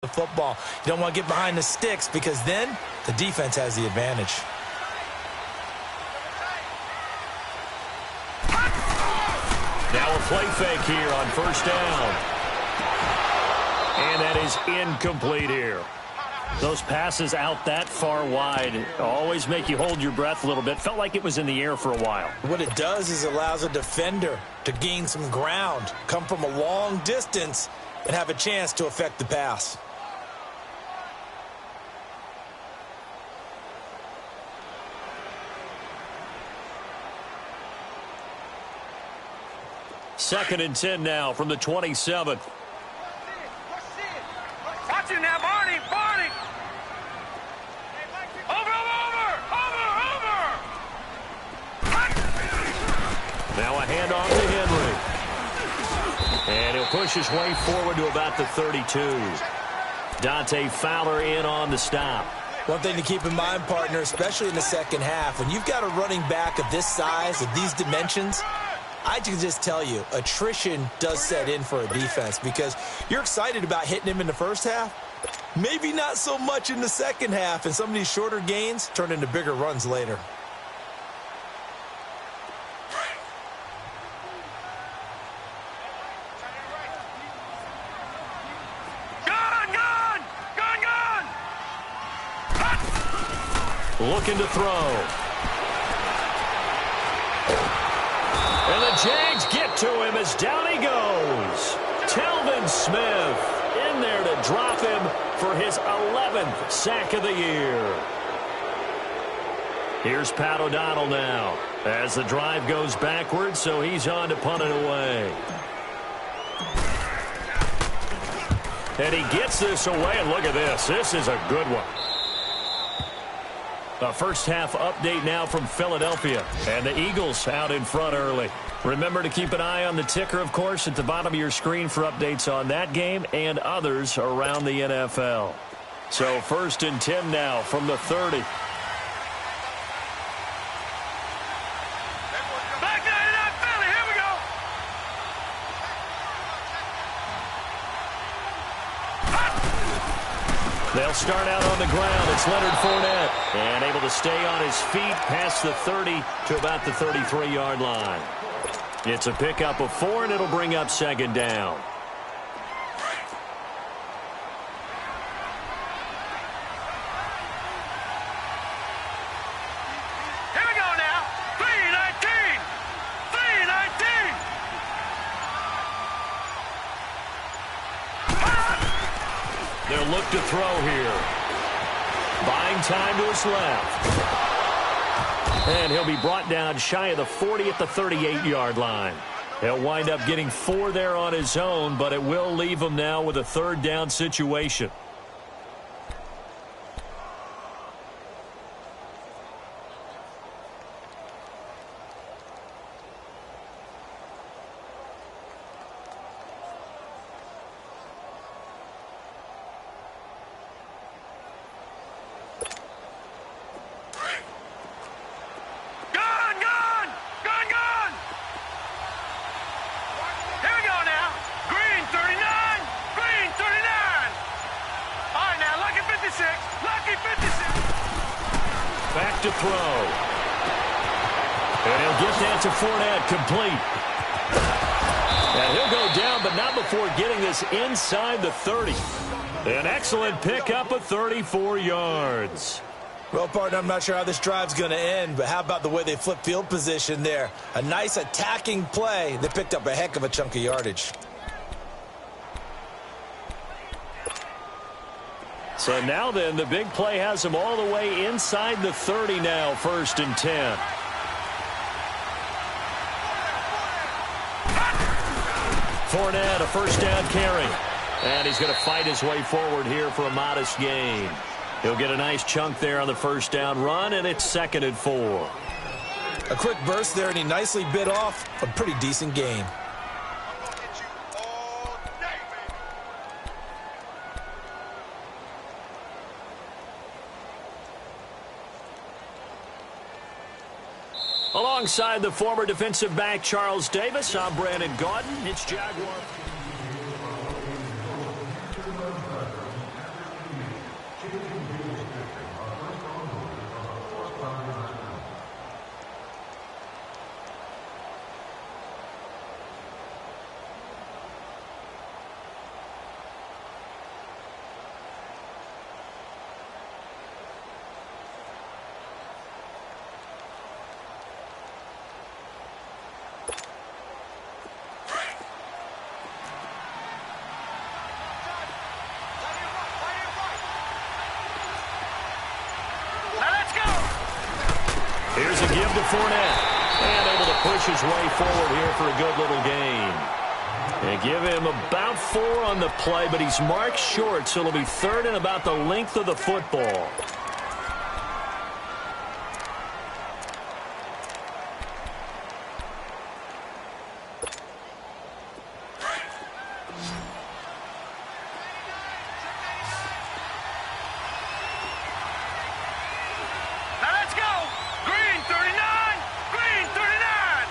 the football. You don't want to get behind the sticks because then the defense has the advantage. Now a play fake here on first down. And that is incomplete here. Those passes out that far wide always make you hold your breath a little bit. Felt like it was in the air for a while. What it does is it allows a defender to gain some ground, come from a long distance, and have a chance to affect the pass. Second and 10 now from the 27. Watch it now, Barney! Barney! Over! Now a handoff to Henry. And he'll push his way forward to about the 32. Dante Fowler in on the stop. One thing to keep in mind, partner, especially in the second half, when you've got a running back of this size, of these dimensions, I can just tell you, attrition does set in for a defense because you're excited about hitting him in the first half. Maybe not so much in the second half, and some of these shorter gains turn into bigger runs later. Looking to throw. And the Jags get to him as down he goes. Telvin Smith in there to drop him for his 11th sack of the year. Here's Pat O'Donnell now as the drive goes backwards, so he's on to punt it away. And he gets this away, and look at this. This is a good one. A first half update now from Philadelphia. And the Eagles out in front early. Remember to keep an eye on the ticker, of course, at the bottom of your screen for updates on that game and others around the NFL. So first and 10 now from the 30. Back there in that Philly. Here we go. They'll start out on the ground. It's Leonard Fournette. And able to stay on his feet past the 30 to about the 33-yard line. It's a pickup of 4, and it'll bring up second down. Here we go now. 3-19. 3-19. They'll look to throw here. Buying time to his left. And he'll be brought down shy of the 40 at the 38-yard line. He'll wind up getting 4 there on his own, but it will leave him now with a third down situation. Back to throw. And he'll get that to Fournette, complete. And he'll go down, but not before getting this inside the 30. An excellent pickup of 34 yards. Well, partner, I'm not sure how this drive's going to end, but how about the way they flip field position there? A nice attacking play. They picked up a heck of a chunk of yardage. So now then, the big play has him all the way inside the 30 now, first and 10. Fournette, a first down carry. And he's going to fight his way forward here for a modest gain. He'll get a nice chunk there on the first down run, and it's 2nd and 4. A quick burst there, and he nicely bit off a pretty decent gain. Alongside the former defensive back Charles Davis, I'm Brandon Gaudin. It's Jaguar. give to Fournette. And able to push his way forward here for a good little gain. And give him about 4 on the play, but he's marked short, so it'll be third and about the length of the football. Now let's go. Green 39. Green 39.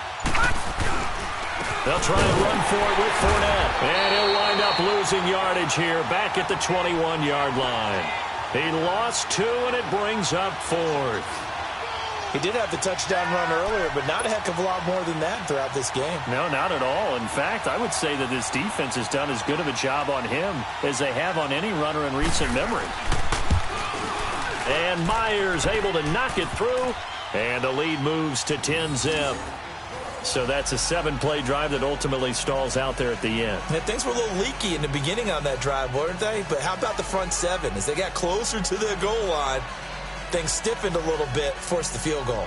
They'll try and run for it with Fournette. And he'll wind up losing yardage here back at the 21-yard line. He lost 2, and it brings up 4th. He did have the touchdown run earlier, but not a heck of a lot more than that throughout this game. No, not at all. In fact, I would say that this defense has done as good of a job on him as they have on any runner in recent memory. And Myers able to knock it through, and the lead moves to 10-zip. So that's a 7-play drive that ultimately stalls out there at the end. And things were a little leaky in the beginning on that drive, weren't they? But how about the front 7? As they got closer to the goal line, things stiffened a little bit, forced the field goal.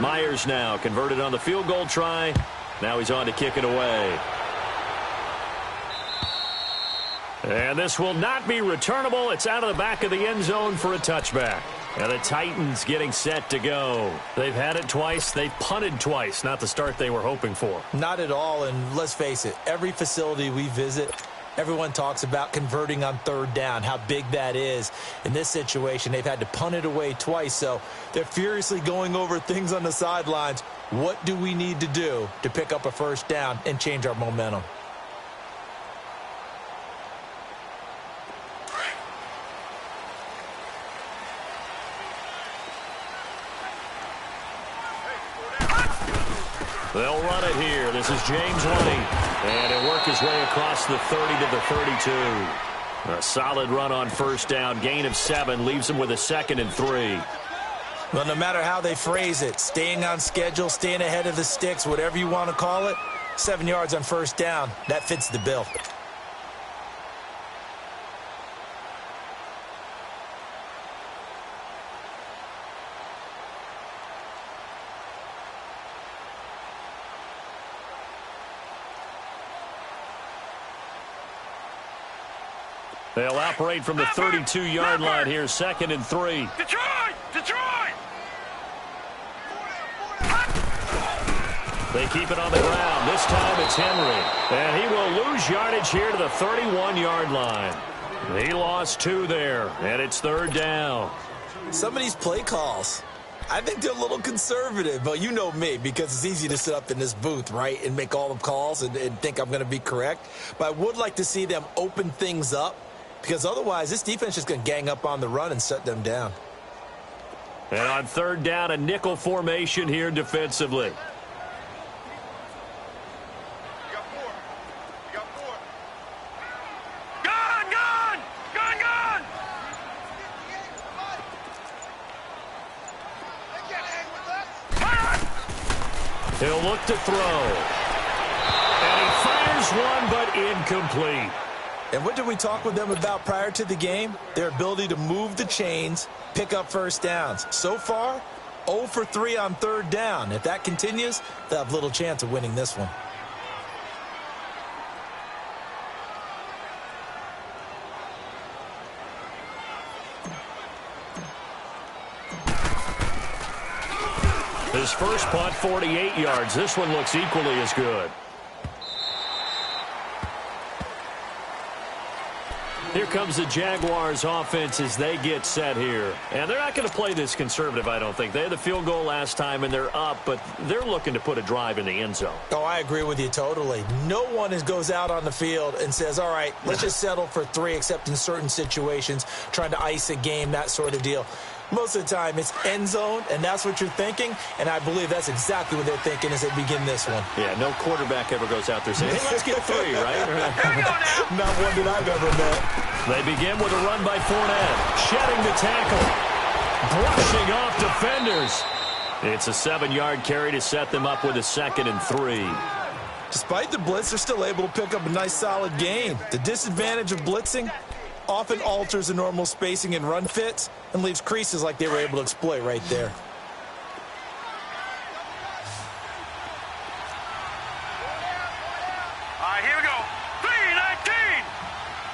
Myers now converted on the field goal try. Now he's on to kick it away. And this will not be returnable. It's out of the back of the end zone for a touchback. And the Titans getting set to go. They've had it twice. They've punted twice. Not the start they were hoping for. Not at all, and let's face it, every facility we visit, everyone talks about converting on third down, how big that is. In this situation, they've had to punt it away twice, so they're furiously going over things on the sidelines. What do we need to do to pick up a first down and change our momentum? They'll run it here. This is James White. And he'll work his way across the 30 to the 32. A solid run on first down. Gain of 7 leaves him with a 2nd and 3. Well, no matter how they phrase it, staying on schedule, staying ahead of the sticks, whatever you want to call it, 7 yards on first down, that fits the bill. They'll operate from the 32-yard line here, 2nd and 3. Detroit! Detroit! They keep it on the ground. This time it's Henry. And he will lose yardage here to the 31-yard line. He lost 2 there, and it's 3rd down. Some of these play calls, I think they're a little conservative. But you know me, because it's easy to sit up in this booth, right, and make all the calls and think I'm going to be correct. But I would like to see them open things up, because otherwise this defense is going to gang up on the run and shut them down. And on 3rd down, a nickel formation here defensively. He'll look to throw. And he fires one, but incomplete. And what did we talk with them about prior to the game? Their ability to move the chains, pick up first downs. So far, 0 for 3 on 3rd down. If that continues, they'll have little chance of winning this one. His first punt, 48 yards. This one looks equally as good. Here comes the Jaguars offense as they get set here. And they're not going to play this conservative, I don't think. They had the field goal last time, and they're up, but they're looking to put a drive in the end zone. Oh, I agree with you totally. No one goes out on the field and says, all right, let's just settle for 3, except in certain situations, trying to ice a game, that sort of deal. Most of the time, it's end zone, and that's what you're thinking, and I believe that's exactly what they're thinking as they begin this one. Yeah, no quarterback ever goes out there saying, hey, let's get 3, right? Not one that I've ever met. They begin with a run by Fournette, shedding the tackle, brushing off defenders. It's a 7-yard carry to set them up with a 2nd and 3. Despite the blitz, they're still able to pick up a nice solid gain. The disadvantage of blitzing often alters the normal spacing and run fits and leaves creases like they were able to exploit right there. All right, here we go. 319.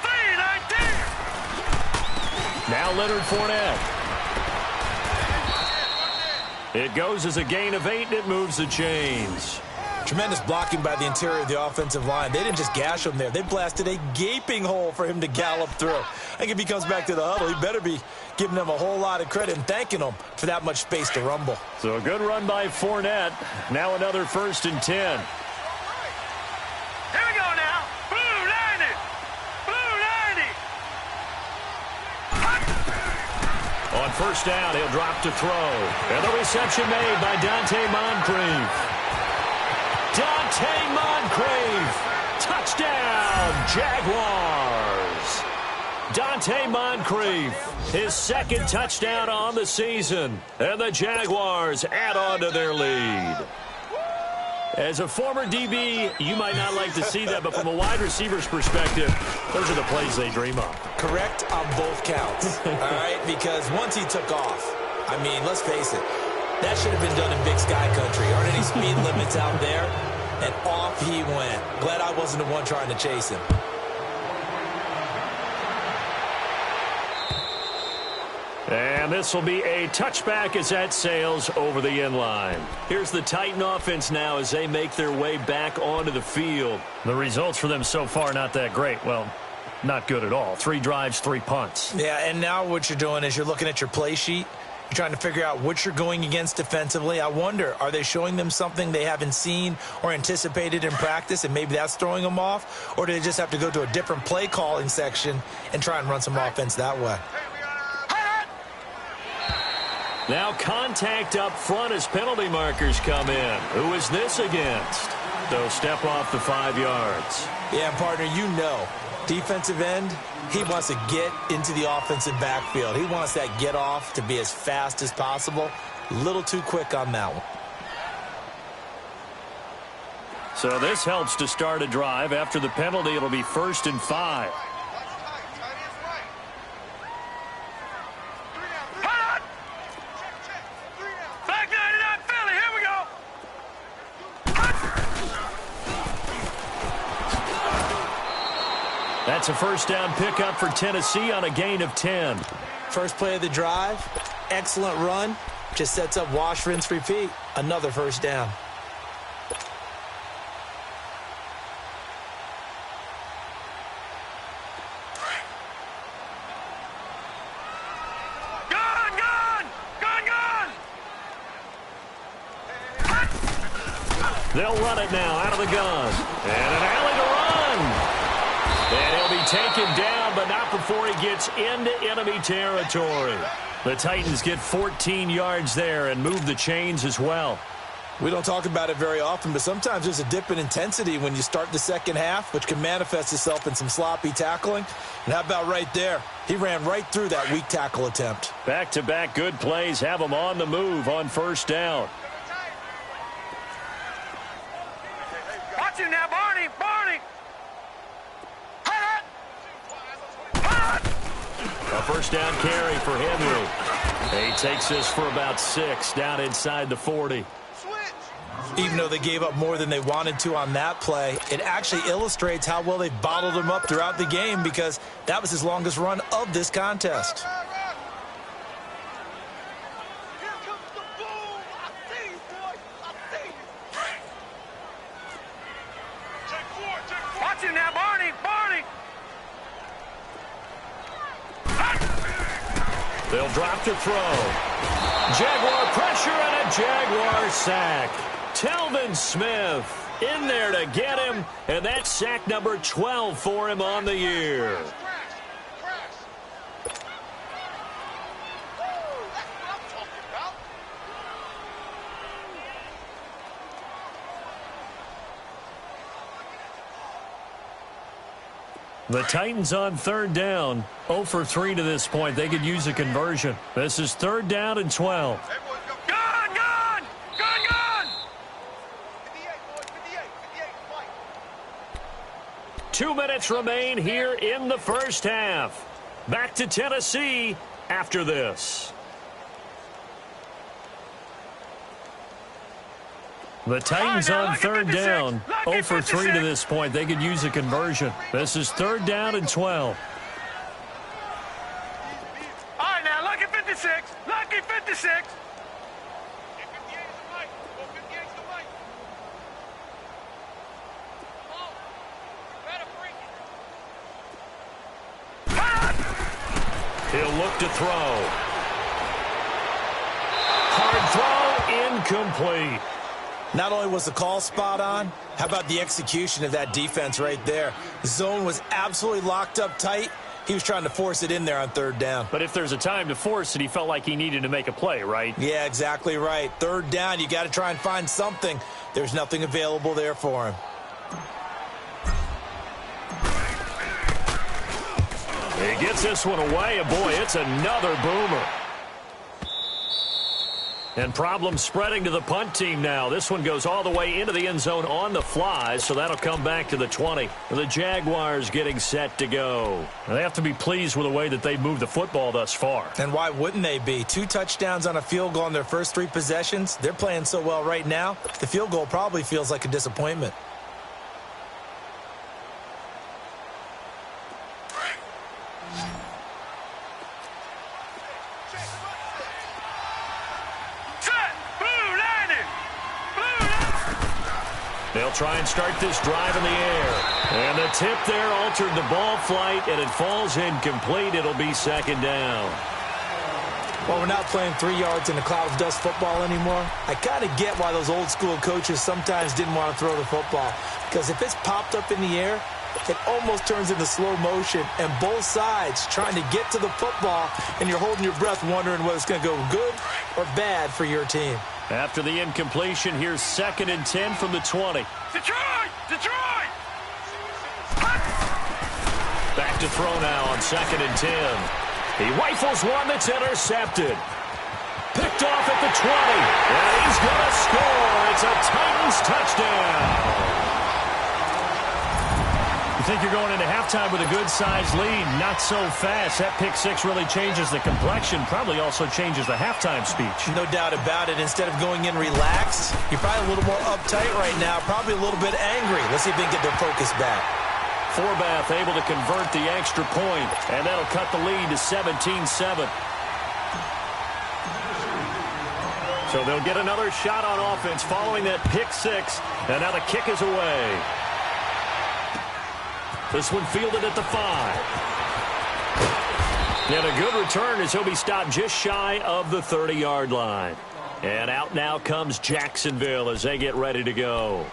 319. Now Leonard Fournette. It goes as a gain of 8, and it moves the chains. Tremendous blocking by the interior of the offensive line. They didn't just gash him there. They blasted a gaping hole for him to gallop through. I think if he comes back to the huddle, he better be giving them a whole lot of credit and thanking them for that much space to rumble. So a good run by Fournette. Now another 1st and 10. Here we go now. Blue 90. Blue 90. On 1st down, he'll drop to throw. And the reception made by Dante Moncrief. Dante Moncrief. Touchdown, Jaguars. Dante Moncrief, his 2nd touchdown on the season. And the Jaguars add on to their lead. As a former DB, you might not like to see that, but from a wide receiver's perspective, those are the plays they dream of. Correct on both counts, all right? Because once he took off, I mean, let's face it, that should have been done in Big Sky Country. Aren't any speed limits out there? And off he went. Glad I wasn't the one trying to chase him. And this will be a touchback as that sails over the end line. Here's the Titan offense now as they make their way back onto the field. The results for them so far not that great. Well, not good at all. 3 drives, 3 punts. Yeah, and now what you're doing is you're looking at your play sheet. You're trying to figure out what you're going against defensively. I wonder, are they showing them something they haven't seen or anticipated in practice, and maybe that's throwing them off? Or do they just have to go to a different play calling section and try and run some offense that way? Now contact up front as penalty markers come in. Who is this against? They'll step off the 5 yards. Yeah, partner, you know, defensive end, he wants to get into the offensive backfield. He wants that get off to be as fast as possible. A little too quick on that one. So this helps to start a drive. After the penalty, it'll be 1st and 5. That's a 1st down pickup for Tennessee on a gain of 10. First play of the drive, excellent run, just sets up wash, rinse, repeat. Another 1st down. They'll run it now out of the gun. And an alley to run. And he'll be taken down, but not before he gets into enemy territory. The Titans get 14 yards there and move the chains as well. We don't talk about it very often, but sometimes there's a dip in intensity when you start the second half, which can manifest itself in some sloppy tackling. And how about right there? He ran right through that weak tackle attempt. Back-to-back good plays have him on the move on 1st down. Watch him now, Barney. Barney. A 1st down carry for Henry. He takes this for about 6 down inside the 40. Even though they gave up more than they wanted to on that play, it actually illustrates how well they bottled him up throughout the game, because that was his longest run of this contest. Watch him now, Barney. Barney. They'll drop to throw. Jaguar pressure and a Jaguar sack. Telvin Smith in there to get him, and that's sack number 12 for him on the year. The Titans on 3rd down. 0 for 3 to this point. They could use a conversion. This is 3rd down and 12. Gun, gun! 2 minutes remain here in the first half. Back to Tennessee after this. The Titans on third down. 0 for 3 to this point. They could use a conversion. This is 3rd down and 12. All right, now, lucky 56. Lucky 56. He'll look to throw. Hard throw, incomplete. Not only was the call spot on, how about the execution of that defense right there? The zone was absolutely locked up tight. He was trying to force it in there on 3rd down. But if there's a time to force it, he felt like he needed to make a play, right? Yeah, exactly right. 3rd down, you got to try and find something. There's nothing available there for him. He gets this one away, and boy, it's another boomer. And problems spreading to the punt team now. This one goes all the way into the end zone on the fly, so that'll come back to the 20. The Jaguars getting set to go. They have to be pleased with the way that they've moved the football thus far. And why wouldn't they be? 2 touchdowns on a field goal in their first 3 possessions. They're playing so well right now, the field goal probably feels like a disappointment. They'll try and start this drive in the air. And the tip there altered the ball flight, and it falls incomplete. It'll be 2nd down. Well, we're not playing 3 yards in a cloud of dust football anymore. I kind of get why those old school coaches sometimes didn't want to throw the football. Because if it's popped up in the air, it almost turns into slow motion, and both sides trying to get to the football, and you're holding your breath wondering whether it's going to go good or bad for your team. After the incompletion, here's 2nd and 10 from the 20. Detroit! Detroit! Back to throw now on 2nd and 10. He rifles one that's intercepted. Picked off at the 20. And he's going to score. It's a Titans touchdown. You think you're going into halftime with a good-sized lead. Not so fast. That pick 6 really changes the complexion. Probably also changes the halftime speech. No doubt about it. Instead of going in relaxed, you're probably a little more uptight right now. Probably a little bit angry. Let's see if they can get their focus back. Forbath able to convert the extra point. And that'll cut the lead to 17-7. So they'll get another shot on offense following that pick 6. And now the kick is away. This one fielded at the 5. And a good return as he'll be stopped just shy of the 30-yard line. And out now comes Jacksonville as they get ready to go.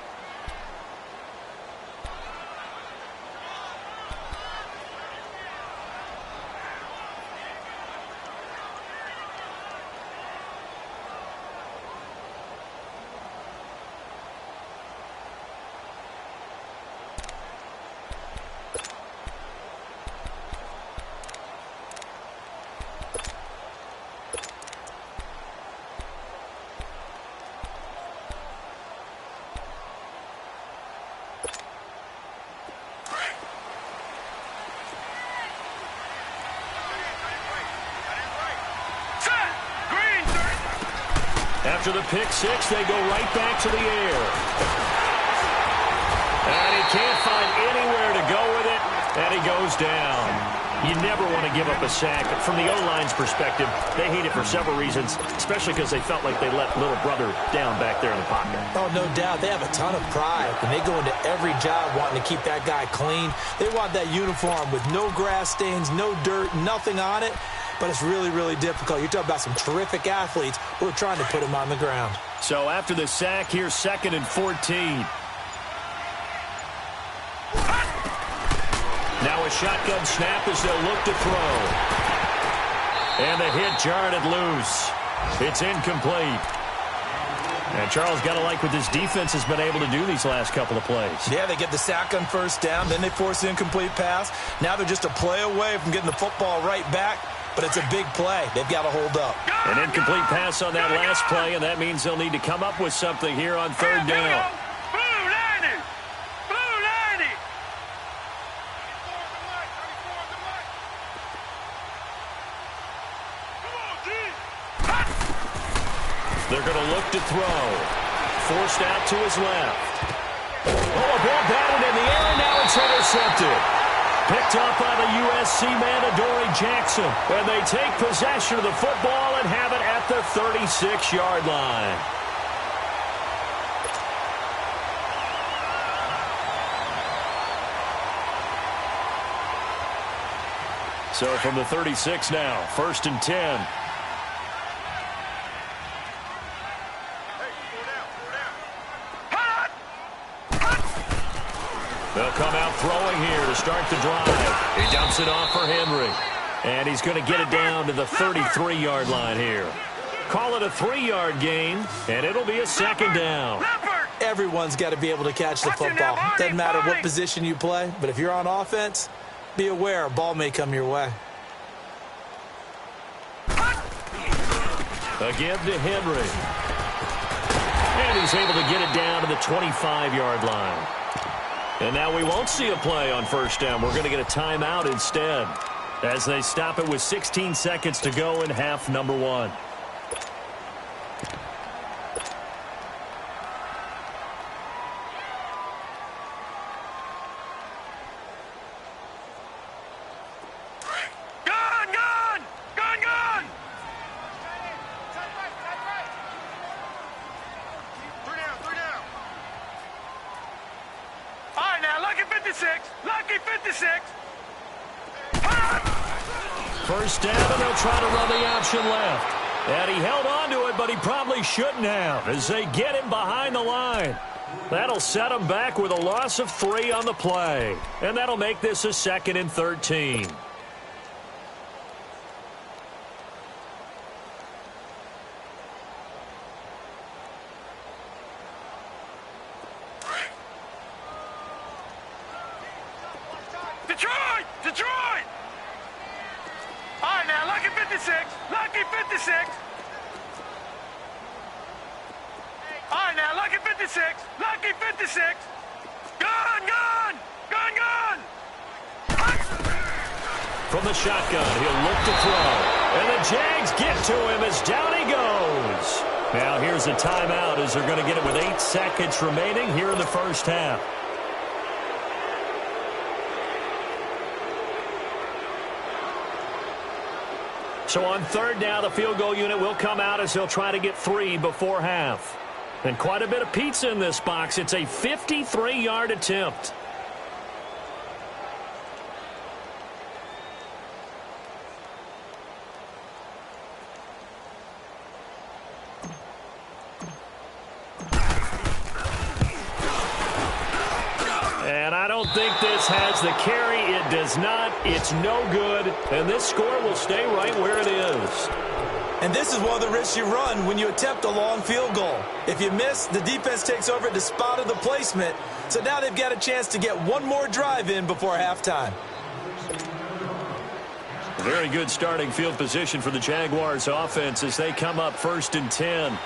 After the pick 6, they go right back to the air. And he can't find anywhere to go with it, and he goes down. You never want to give up a sack. From the O-line's perspective, they hate it for several reasons, especially because they felt like they let little brother down back there in the pocket. Oh, no doubt. They have a ton of pride, and they go into every job wanting to keep that guy clean. They want that uniform with no grass stains, no dirt, nothing on it. But it's really, really difficult. You're talking about some terrific athletes who are trying to put him on the ground. So after the sack, here's 2nd and 14. Now a shotgun snap as they'll look to throw. And the hit jarred it loose. It's incomplete. And Charles, got to like what this defense has been able to do these last couple of plays. Yeah, they get the sack on 1st down, then they force the incomplete pass. Now they're just a play away from getting the football right back. But it's a big play. They've got to hold up. An incomplete pass on that last play, and that means they'll need to come up with something here on 3rd down. They're going to look to throw. Forced out to his left. Oh, a ball batted in the air, and now it's intercepted. Picked up by the USC man, Adoree Jackson. And they take possession of the football and have it at the 36-yard line. So from the 36 now, 1st and 10. They'll come out throwing here to start the drive. He dumps it off for Henry. And he's going to get it down to the 33-yard line here. Call it a 3-yard gain, and it'll be a 2nd down. Everyone's got to be able to catch the football. Doesn't matter what position you play, but if you're on offense, be aware a ball may come your way. Again to Henry. And he's able to get it down to the 25-yard line. And now we won't see a play on 1st down. We're going to get a timeout instead as they stop it with 16 seconds to go in half number 1. Lucky 56. 1st down, and they'll try to run the option left. And he held on to it, but he probably shouldn't have as they get him behind the line. That'll set him back with a loss of 3 on the play. And that'll make this a 2nd and 13. Detroit! All right, now, lucky 56. Lucky 56. All right, now, lucky 56. Lucky 56. Gun! From the shotgun, he'll look to throw. And the Jags get to him as down he goes. Now here's a timeout as they're going to get it with 8 seconds remaining here in the 1st half. So on 3rd down, the field goal unit will come out as they'll try to get 3 before half. And quite a bit of pizza in this box. It's a 53-yard attempt. And I don't think this has the carry. It does not. It's no good. And this score will stay right where it is. And this is one of the risks you run when you attempt a long field goal. If you miss, the defense takes over at the spot of the placement. So now they've got a chance to get one more drive in before halftime. Very good starting field position for the Jaguars offense as they come up 1st and 10. All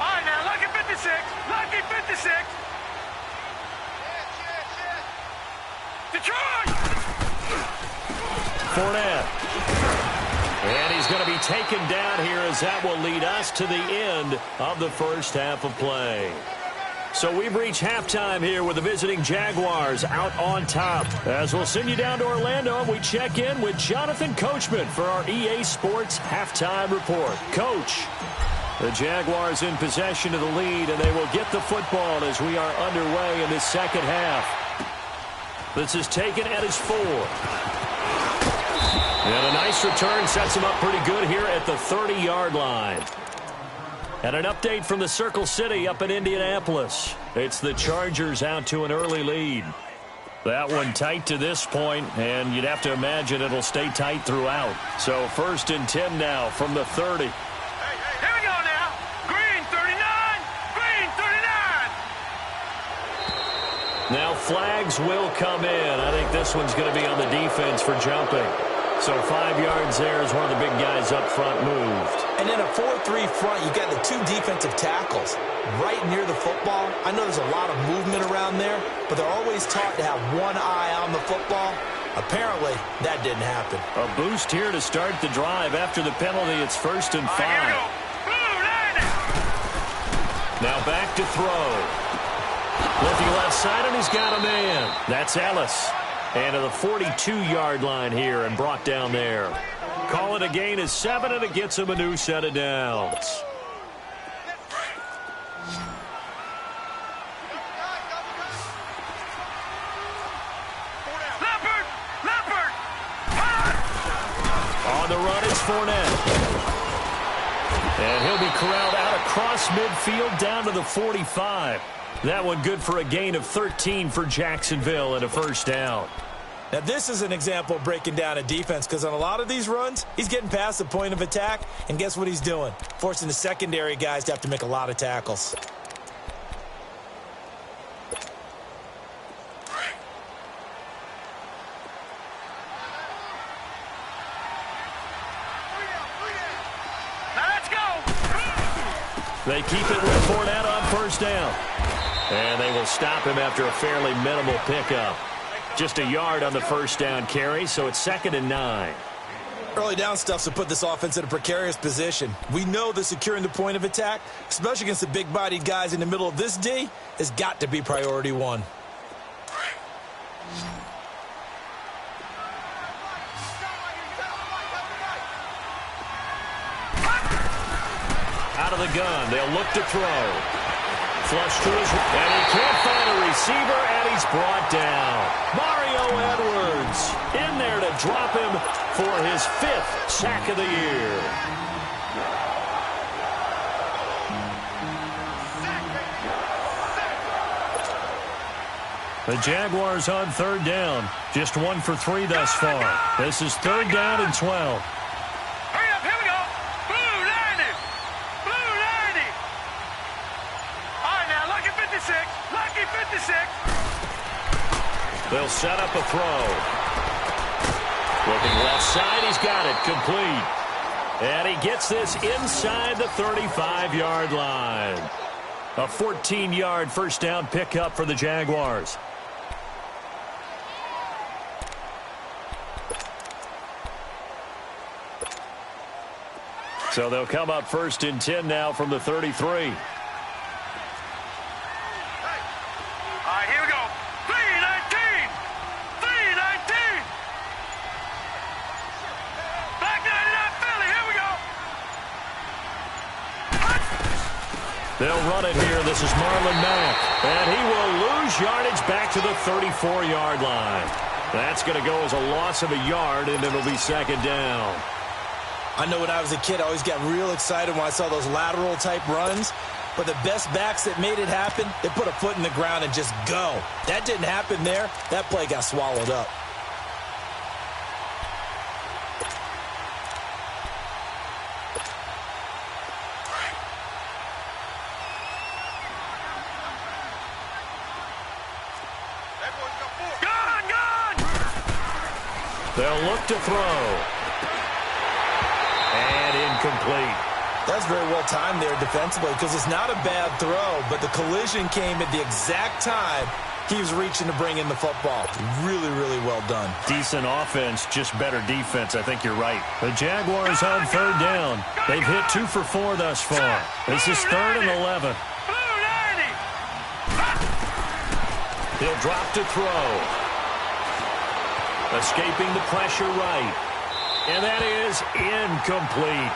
right, now, lucky 56. Lucky 56. Detroit! Fournette. And he's going to be taken down here as that will lead us to the end of the 1st half of play. So we've reached halftime here with the visiting Jaguars out on top. As we'll send you down to Orlando, we check in with Jonathan Coachman for our EA Sports Halftime Report. Coach, the Jaguars in possession of the lead, and they will get the football as we are underway in this 2nd half. This is taken at his 4. And a nice return sets him up pretty good here at the 30-yard line. And an update from the Circle City up in Indianapolis. It's the Chargers out to an early lead. That one tight to this point, and you'd have to imagine it'll stay tight throughout. So 1st and 10 now from the 30. Here we go now. Green 39. Green 39. Now flags will come in. I think this one's going to be on the defense for jumping. So 5 yards there as one of the big guys up front moved. And in a 4-3 front, you've got the 2 defensive tackles right near the football. I know there's a lot of movement around there, but they're always taught to have one eye on the football. Apparently, that didn't happen. A boost here to start the drive after the penalty. It's 1st and 5. Now back to throw. Looking left side, and he's got a man. That's Ellis. And to the 42-yard line here and brought down there. Call it a gain of 7, and it gets him a new set of downs. On the run, it's Fournette. And he'll be corralled out across midfield down to the 45. That one good for a gain of 13 for Jacksonville and a first down. Now, this is an example of breaking down a defense because on a lot of these runs, he's getting past the point of attack, and guess what he's doing? Forcing the secondary guys to have to make a lot of tackles. Now let's go. They keep it with Fournette on first down. And they will stop him after a fairly minimal pickup. Just a yard on the first down carry, so it's 2nd and 9. Early down stuff's to put this offense in a precarious position. We know that securing the point of attack, especially against the big-bodied guys in the middle of this D, has got to be priority one. Out of the gun, they'll look to throw. Flush to his, and he can't find a receiver, and he's brought down. Mario Edwards in there to drop him for his 5th sack of the year. The Jaguars on 3rd down. Just 1 for 3 thus far. This is 3rd down and 12. Hurry up, here we go. Blue 90. Blue 90. All right, now, lucky 56. Lucky 56. They'll set up a throw. Looking left side, he's got it, complete. And he gets this inside the 35-yard line. A 14-yard first down pickup for the Jaguars. So they'll come up 1st and 10 now from the 33. All right, here we go. 319. 319. Black 99 Philly, here we go. They'll run it here. This is Marlon Mack. And he will lose yardage back to the 34-yard line. That's going to go as a loss of a yard, and it'll be 2nd down. I know when I was a kid, I always got real excited when I saw those lateral-type runs. But the best backs that made it happen, they put a foot in the ground and just go. That didn't happen there. That play got swallowed up. They'll look to throw. And incomplete. That's very well timed there defensively because it's not a bad throw, but the collision came at the exact time he was reaching to bring in the football. Really, really well done. Decent offense, just better defense. I think you're right. The Jaguars on 3rd down. They've hit 2 for 4 thus far. This is 3rd and 11. He'll drop to throw. Escaping the pressure right. And that is incomplete.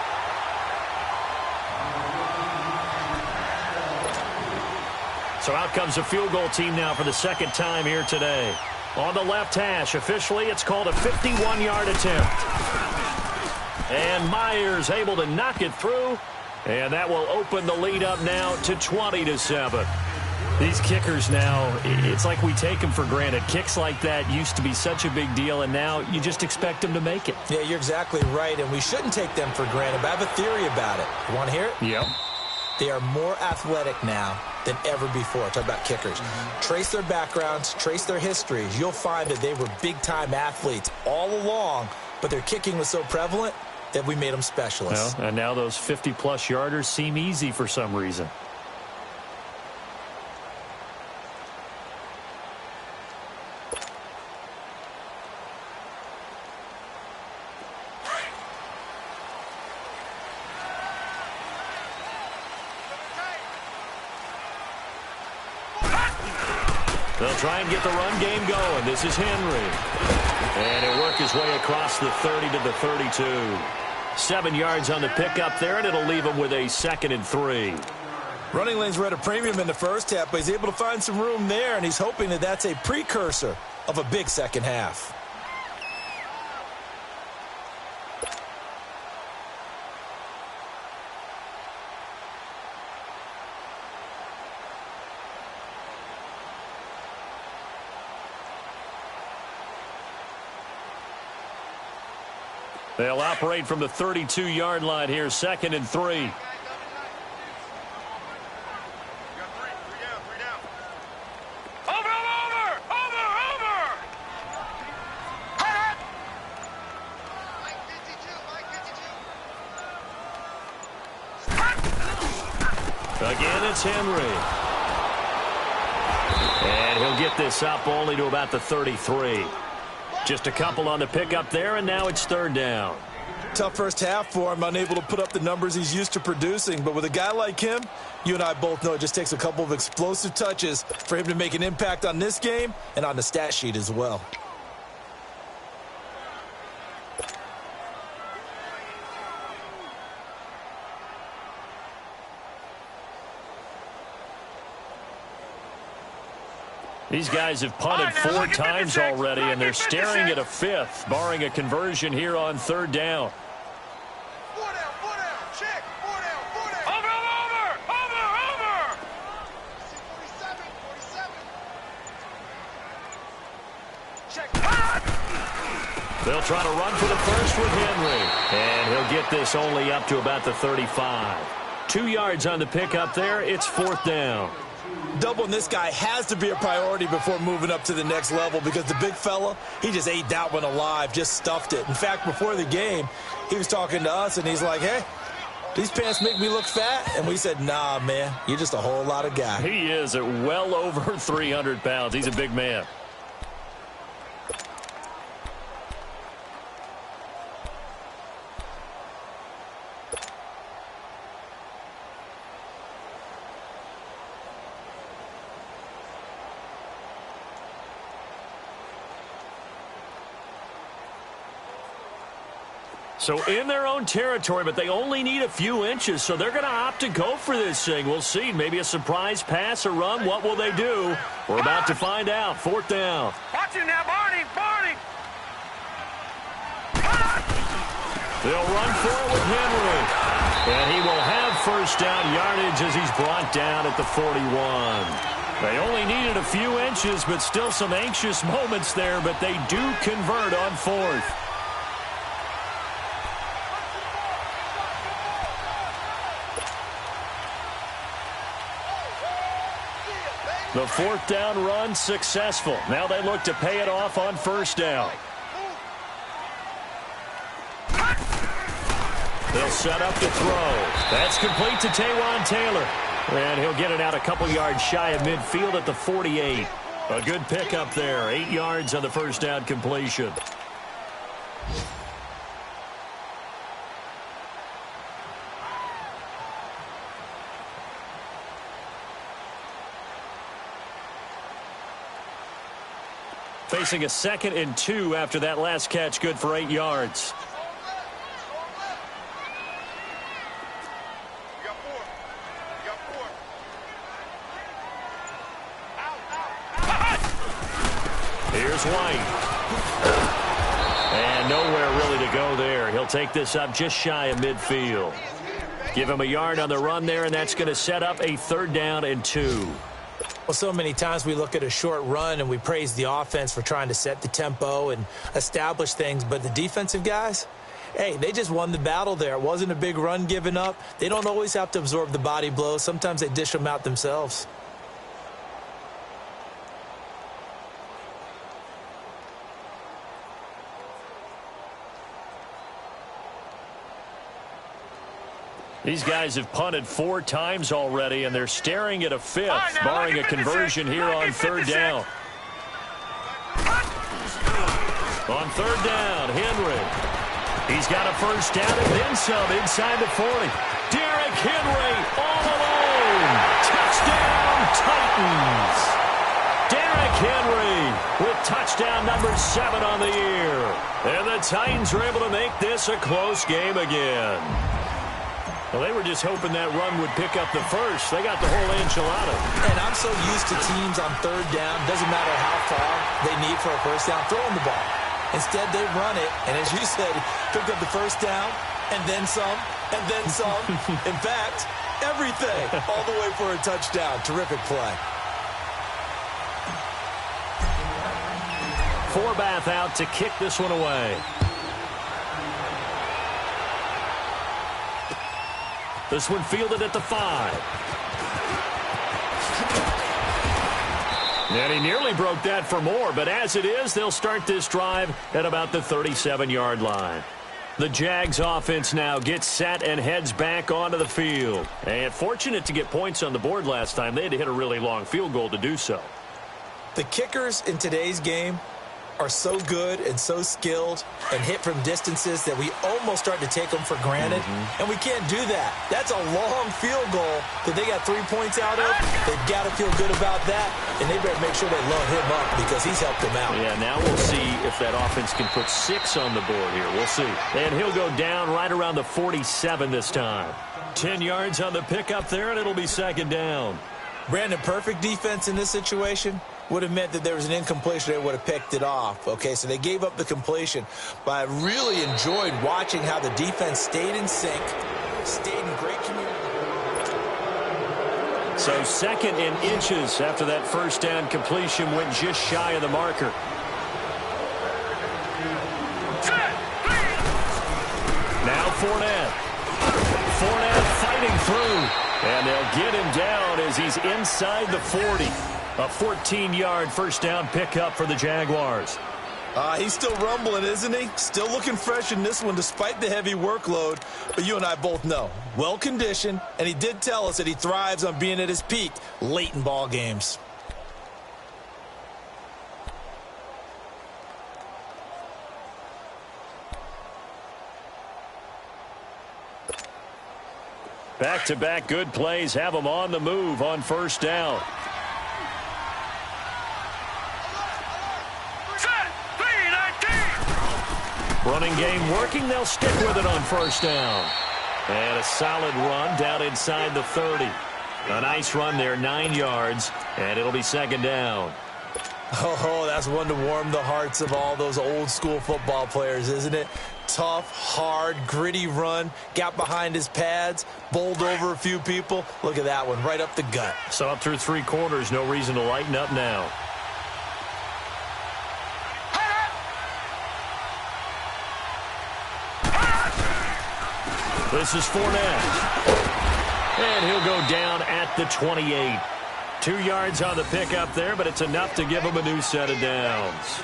So out comes a field goal team now for the 2nd time here today. On the left hash, officially it's called a 51-yard attempt. And Myers able to knock it through. And that will open the lead up now to 20-7. These kickers now, it's like we take them for granted. Kicks like that used to be such a big deal, and now you just expect them to make it. Yeah, you're exactly right, and we shouldn't take them for granted, but I have a theory about it. You want to hear it? Yep. They are more athletic now than ever before. Talk about kickers. Trace their backgrounds, trace their histories. You'll find that they were big-time athletes all along, but their kicking was so prevalent that we made them specialists. Well, and now those 50-plus yarders seem easy for some reason. They'll try and get the run game going. This is Henry. And he'll work his way across the 30 to the 32. 7 yards on the pickup there, and it'll leave him with a 2nd and 3. Running lanes were at a premium in the first half, but he's able to find some room there, and he's hoping that that's a precursor of a big second half. They'll operate from the 32-yard line here, 2nd and 3. Over, over, over, over! Cut it! Again, it's Henry. And he'll get this up only to about the 33. Just a couple on the pickup there, and now it's 3rd down. Tough first half for him, unable to put up the numbers he's used to producing. But with a guy like him, you and I both know it just takes a couple of explosive touches for him to make an impact on this game and on the stat sheet as well. These guys have punted 4 times already, and they're staring at a 5th, barring a conversion here on 3rd down. 4 down, check, 4 down. Over! 47. Check. They'll try to run for the first with Henry, and he'll get this only up to about the 35. 2 yards on the pickup there. It's 4th down. Doubling this guy has to be a priority before moving up to the next level because the big fella, he just ate that one alive, just stuffed it. In fact, before the game, he was talking to us, and he's like, hey, these pants make me look fat? And we said, nah, man, you're just a whole lot of guy. He is at well over 300 pounds. He's a big man. So in their own territory, but they only need a few inches, so they're going to opt to go for this thing. We'll see. Maybe a surprise pass or run. What will they do? We're about to find out. 4th down. Watch him now, Barney! They'll run for it with Henry. And he will have first down yardage as he's brought down at the 41. They only needed a few inches, but still some anxious moments there, but they do convert on 4th. The 4th down run successful. Now they look to pay it off on 1st down. They'll set up to throw. That's complete to Taywan Taylor. And he'll get it out a couple yards shy of midfield at the 48. A good pickup there. 8 yards on the first down completion. Facing a 2nd and 2 after that last catch, good for 8 yards. Here's White. And nowhere really to go there. He'll take this up just shy of midfield. Give him a yard on the run there, and that's going to set up a 3rd down and 2. Well, so many times we look at a short run and we praise the offense for trying to set the tempo and establish things, but the defensive guys, hey, they just won the battle there. It wasn't a big run given up. They don't always have to absorb the body blows. Sometimes they dish them out themselves. These guys have punted 4 times already, and they're staring at a 5th, barring a conversion here on 3rd down. On 3rd down, Henry. He's got a first down and then some inside the 40. Derrick Henry all alone. Touchdown, Titans. Derrick Henry with touchdown number 7 on the year. And the Titans are able to make this a close game again. Well, they were just hoping that run would pick up the first. They got the whole enchilada. And I'm so used to teams on third down, doesn't matter how far they need for a first down, throwing the ball. Instead, they run it, and as you said, picked up the first down, and then some, and then some. In fact, everything, all the way for a touchdown. Terrific play. Forbath out to kick this one away. This one fielded at the 5. And he nearly broke that for more, but as it is, they'll start this drive at about the 37-yard line. The Jags offense now gets set and heads back onto the field. And fortunate to get points on the board last time. They had to hit a really long field goal to do so. The kickers in today's game are so good and so skilled and hit from distances that we almost start to take them for granted. And we can't do that. That's a long field goal that they got 3 points out of. They've got to feel good about that, and they better make sure they load him up because he's helped them out. Yeah, now we'll see if that offense can put 6 on the board here. We'll see. And he'll go down right around the 47 this time. 10 yards on the pickup there, and it'll be second down. Brandon, perfect defense in this situation would have meant that there was an incompletion. They would have picked it off. Okay, so they gave up the completion. But I really enjoyed watching how the defense stayed in sync, stayed in great community. So second and inches after that first down completion went just shy of the marker. Now Fournette. Fournette fighting through. And they'll get him down as he's inside the 40. A 14-yard first down pickup for the Jaguars. He's still rumbling, isn't he? Still looking fresh in this one despite the heavy workload. But you and I both know, well-conditioned, and he did tell us that he thrives on being at his peak late in ball games. Back-to-back good plays have them on the move on first down. Running game working. They'll stick with it on first down. And a solid run down inside the 30. A nice run there, 9 yards, and it'll be second down. Oh, that's one to warm the hearts of all those old-school football players, isn't it? Tough, hard, gritty run. Got behind his pads, bowled over a few people. Look at that one, right up the gut. So up through 3 quarters, no reason to lighten up now. This is Fournette. And he'll go down at the 28. 2 yards on the pickup there, but it's enough to give him a new set of downs.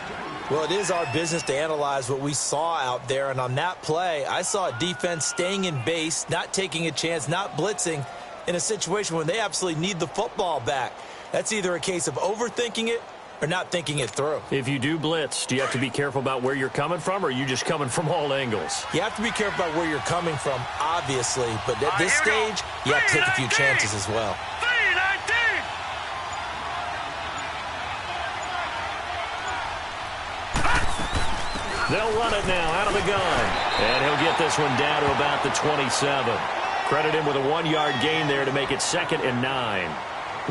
Well, it is our business to analyze what we saw out there, and on that play, I saw a defense staying in base, not taking a chance, not blitzing in a situation when they absolutely need the football back. That's either a case of overthinking it or not thinking it through. If you do blitz, do you have to be careful about where you're coming from, or are you just coming from all angles? You have to be careful about where you're coming from, obviously, but at this stage, you have to take a few chances as well. They'll run it now out of the gun. And he'll get this one down to about the 27. Credit him with a 1-yard gain there to make it 2nd and 9.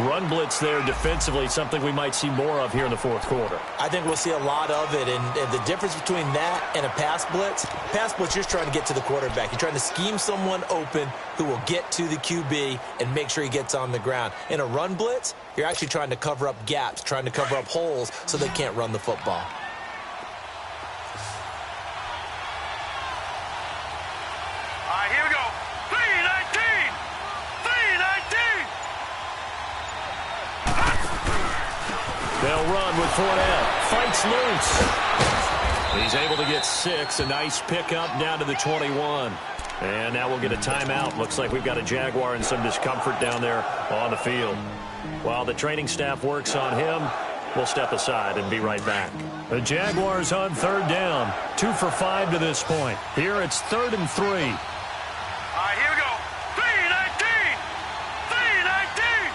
Run blitz there defensively, something we might see more of here in the fourth quarter. I think we'll see a lot of it, and the difference between that and a pass blitz, you're just trying to get to the quarterback. You're trying to scheme someone open who will get to the QB and make sure he gets on the ground. In a run blitz, you're actually trying to cover up gaps, trying to cover up holes so they can't run the football. They'll run with Fournette. Fights loose. He's able to get 6. A nice pickup down to the 21. And now we'll get a timeout. Looks like we've got a Jaguar in some discomfort down there on the field. While the training staff works on him, we'll step aside and be right back. The Jaguars on third down. 2 for 5 to this point. Here it's 3rd and 3. All right, here we go. 3-19. 3-19.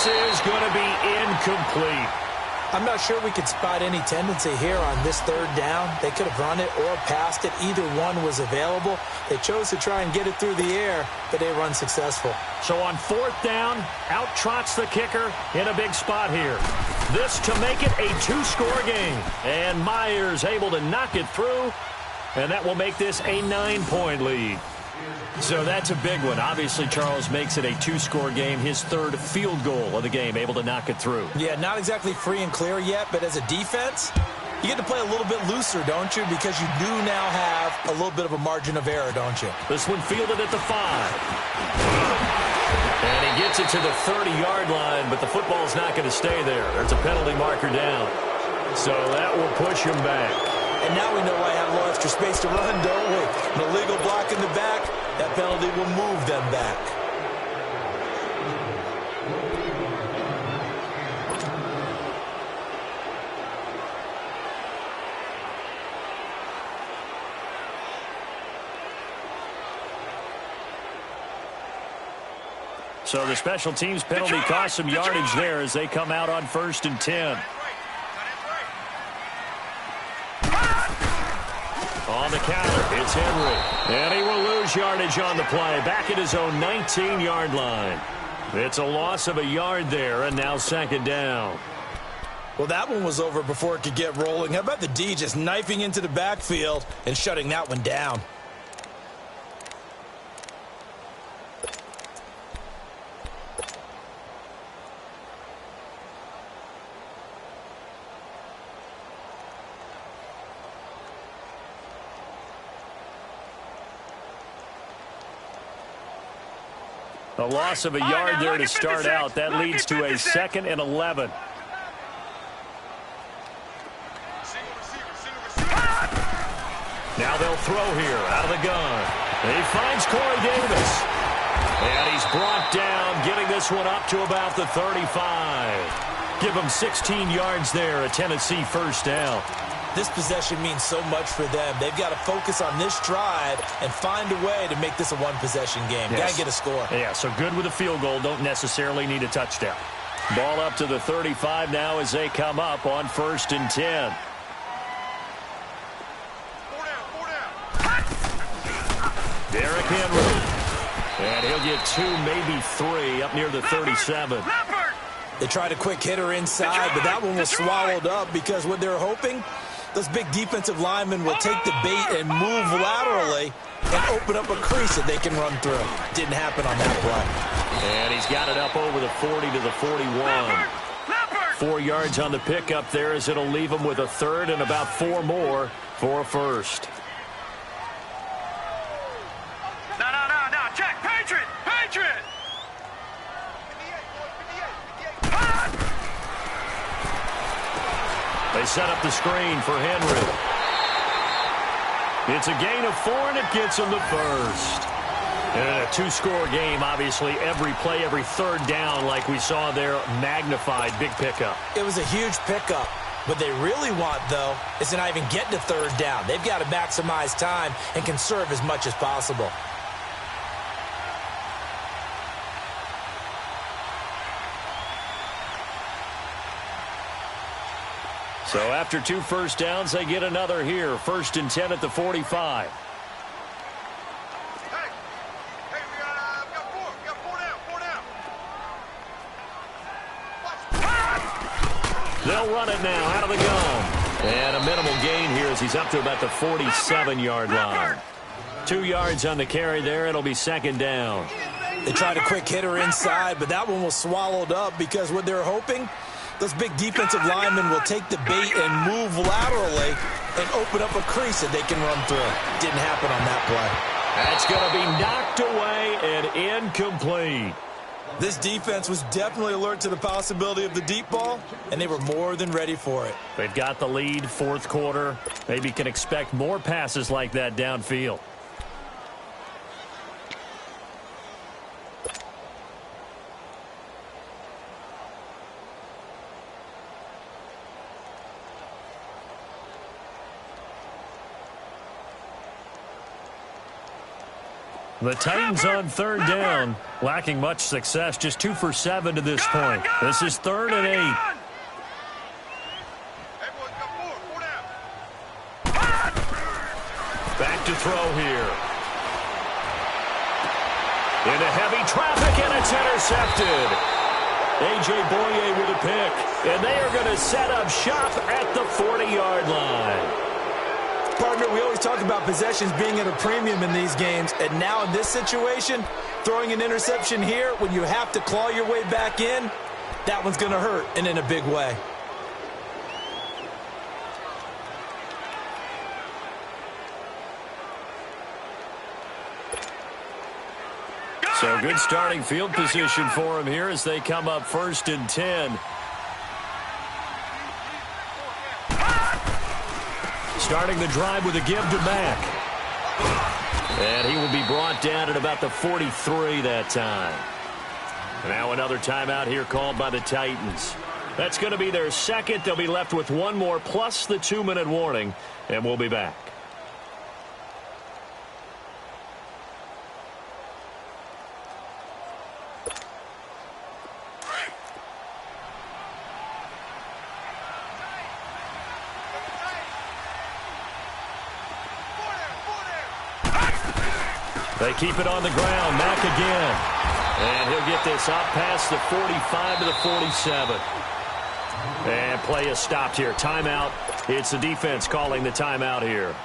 This is going to be incomplete. I'm not sure we could spot any tendency here on this third down. They could have run it or passed it. Either one was available. They chose to try and get it through the air, but they were unsuccessful. So on fourth down, out trots the kicker in a big spot here. This to make it a two-score game. And Myers able to knock it through, and that will make this a 9-point lead. So that's a big one. Obviously, Charles makes it a two-score game. His third field goal of the game, able to knock it through. Yeah, not exactly free and clear yet, but as a defense, you get to play a little bit looser, don't you? Because you do now have a little bit of a margin of error, don't you? This one fielded at the 5. And he gets it to the 30-yard line, but the football's not going to stay there. There's a penalty marker down. So that will push him back. And now we know I have a little extra space to run, don't we? An illegal block in the back, that penalty will move them back. So the special teams penalty cost some yardage there as they come out on 1st and 10. On the counter, it's Henry. And he will lose yardage on the play. Back at his own 19-yard line. It's a loss of a yard there, and now 2nd down. Well, that one was over before it could get rolling. How about the D just knifing into the backfield and shutting that one down? A loss of a yard there to start out. That leads to a 2nd and 11. Now they'll throw here out of the gun. He finds Corey Davis. And he's brought down, getting this one up to about the 35. Give him 16 yards there, a Tennessee first down. This possession means so much for them. They've got to focus on this drive and find a way to make this a one-possession game. Yes. Got to get a score. Yeah, so good with a field goal. Don't necessarily need a touchdown. Ball up to the 35 now as they come up on 1st and 10. Derrick Henry. And he'll get 2, maybe 3 up near the 37. They tried a quick hitter inside, but that one was swallowed up because what they're hoping, those big defensive linemen will take the bait and move laterally and open up a crease that they can run through. Didn't happen on that play. And he's got it up over the 40 to the 41. 4 yards on the pickup there as it'll leave him with a 3rd and about 4 more for a 1st. No, check, Patriot! They set up the screen for Henry. It's a gain of 4, and it gets him the 1st. And in a two-score game, obviously, every play, every 3rd down, like we saw there, magnified, big pickup. It was a huge pickup. What they really want, though, is to not even get to 3rd down. They've got to maximize time and conserve as much as possible. So after 2 first downs, they get another here. 1st and 10 at the 45. They'll run it now out of the gun. And a minimal gain here as he's up to about the 47-yard line. 2 yards on the carry there. It'll be 2nd down. They tried a quick hitter inside, but that one was swallowed up because what they're hoping, those big defensive linemen will take the bait and move laterally and open up a crease that they can run through. Didn't happen on that play. That's going to be knocked away and incomplete. This defense was definitely alert to the possibility of the deep ball, and they were more than ready for it. They've got the lead, 4th quarter. Maybe can expect more passes like that downfield. The Titans on third down, lacking much success, just 2 for 7 to this point. This is 3rd and 8. Back to throw here. Into heavy traffic, and it's intercepted. A.J. Boye with a pick, and they are going to set up shop at the 40-yard line. Partner, we always talk about possessions being at a premium in these games, and now in this situation, throwing an interception here when you have to claw your way back in, that one's going to hurt, and in a big way. So good starting field position for him here as they come up 1st and 10. Starting the drive with a give to Mack. And he will be brought down at about the 43 that time. Now another timeout here called by the Titans. That's going to be their second. They'll be left with one more plus the 2-minute warning, and we'll be back. They keep it on the ground. Mack again. And he'll get this up past the 45 to the 47. And play is stopped here. Timeout. It's the defense calling the timeout here.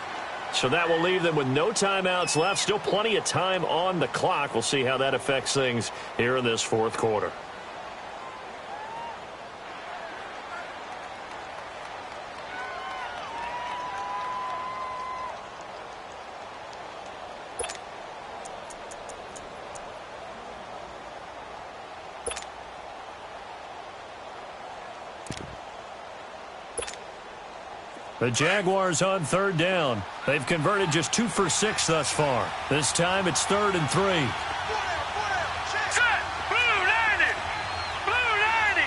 So that will leave them with no timeouts left. Still plenty of time on the clock. We'll see how that affects things here in this 4th quarter. The Jaguars on 3rd down. They've converted just 2 for 6 thus far. This time it's 3rd and 3. Set. Blue 90. Blue 90.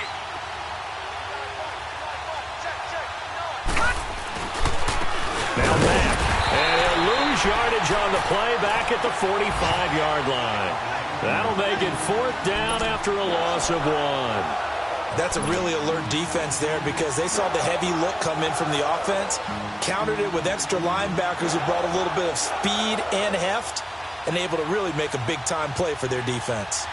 Now Mack. And he'll lose yardage on the play back at the 45-yard line. That'll make it 4th down after a loss of 1. That's a really alert defense there because they saw the heavy look come in from the offense, countered it with extra linebackers who brought a little bit of speed and heft, and able to really make a big-time play for their defense.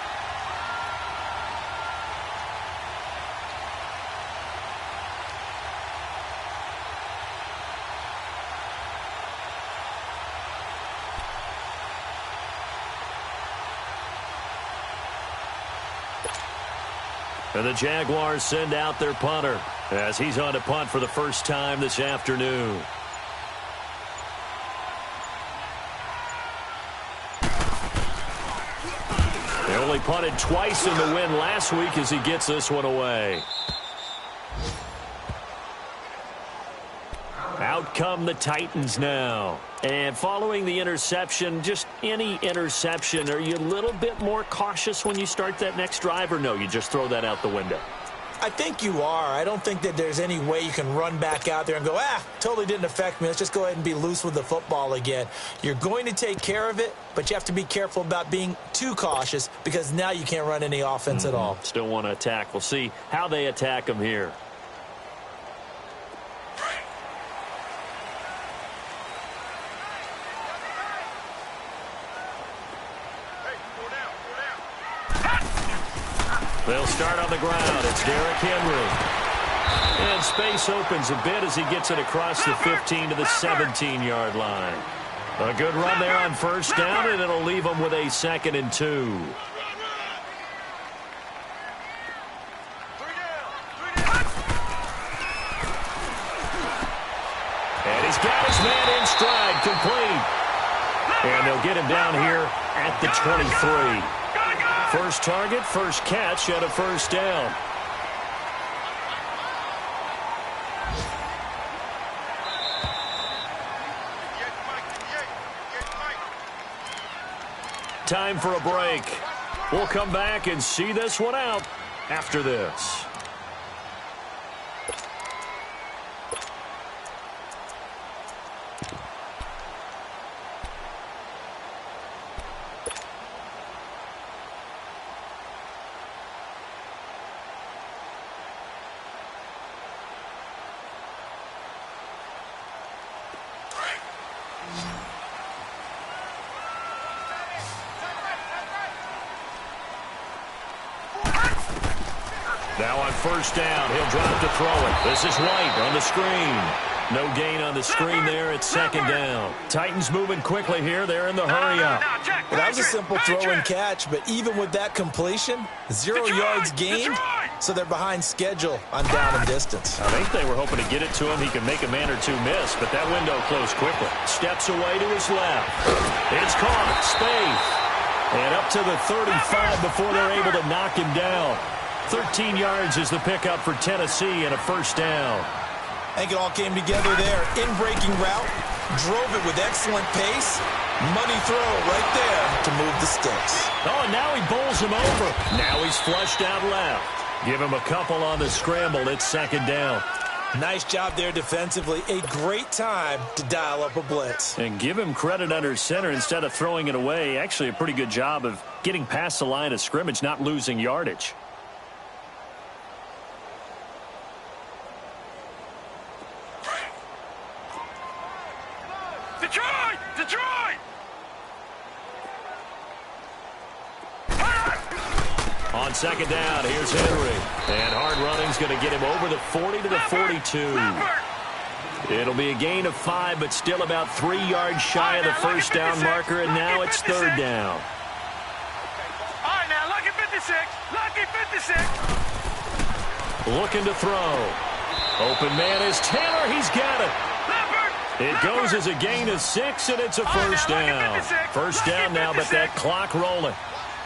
And the Jaguars send out their punter as he's on to punt for the first time this afternoon. They only punted twice in the win last week as he gets this one away. Out come the Titans now. And following the interception, just any interception, are you a little bit more cautious when you start that next drive, or no, you just throw that out the window? I think you are. I don't think that there's any way you can run back out there and go, totally didn't affect me. Let's just go ahead and be loose with the football again. You're going to take care of it, but you have to be careful about being too cautious because now you can't run any offense at all. Still want to attack. We'll see how they attack them here. They'll start on the ground. It's Derrick Henry. And space opens a bit as he gets it across the 15 to the 17-yard line. A good run there on 1st down, and it'll leave them with a 2nd and 2. And he's got his man in stride, complete. And they'll get him down here at the 23. First target, first catch, and a 1st down. Time for a break. We'll come back and see this one out after this. Now on first down, he'll drop to throw it. This is White on the screen. No gain on the screen there. It's second down. Titans moving quickly here. They're in the hurry up. Well, that was a simple throw and catch, but even with that completion, 0 yards gained, so they're behind schedule on down and distance. I think they were hoping to get it to him. He could make a man or two miss, but that window closed quickly. Steps away to his left. It's caught. Spaeth. And up to the 35 before they're able to knock him down. 13 yards is the pickup for Tennessee and a first down. I think it all came together there. In-breaking route, drove it with excellent pace. Money throw right there to move the sticks. Oh, and now he bowls him over. Now he's flushed out left. Give him a couple on the scramble. It's second down. Nice job there defensively. A great time to dial up a blitz. And give him credit under center instead of throwing it away. Actually a pretty good job of getting past the line of scrimmage, not losing yardage. Detroit! Detroit! On second down, here's Henry. And hard running's going to get him over the 40 to the 42. It'll be a gain of 5, but still about 3 yards shy of the first down marker, and now it's third down. All right, now, lucky 56. Lucky 56. Looking to throw. Open man is Taylor. He's got it. It goes as a gain of 6, and it's a first down. First down now, but that clock rolling.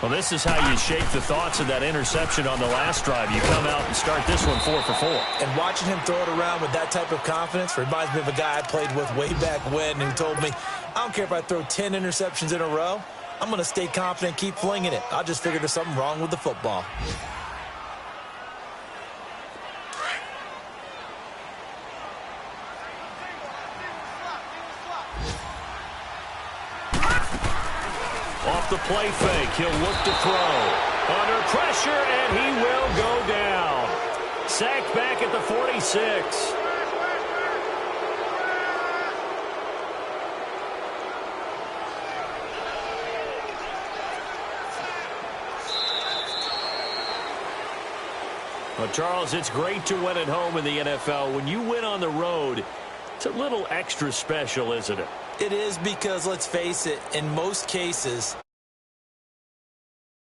Well, this is how you shake the thoughts of that interception on the last drive. You come out and start this one 4 for 4. And watching him throw it around with that type of confidence reminds me of a guy I played with way back when who told me, I don't care if I throw 10 interceptions in a row. I'm going to stay confident, keep flinging it. I just figured there's something wrong with the football. Off the play fake, he'll look to throw. Under pressure, and he will go down. Sacked back at the 46. Well, Charles, it's great to win at home in the NFL. When you win on the road, it's a little extra special, isn't it? It is because, let's face it, in most cases,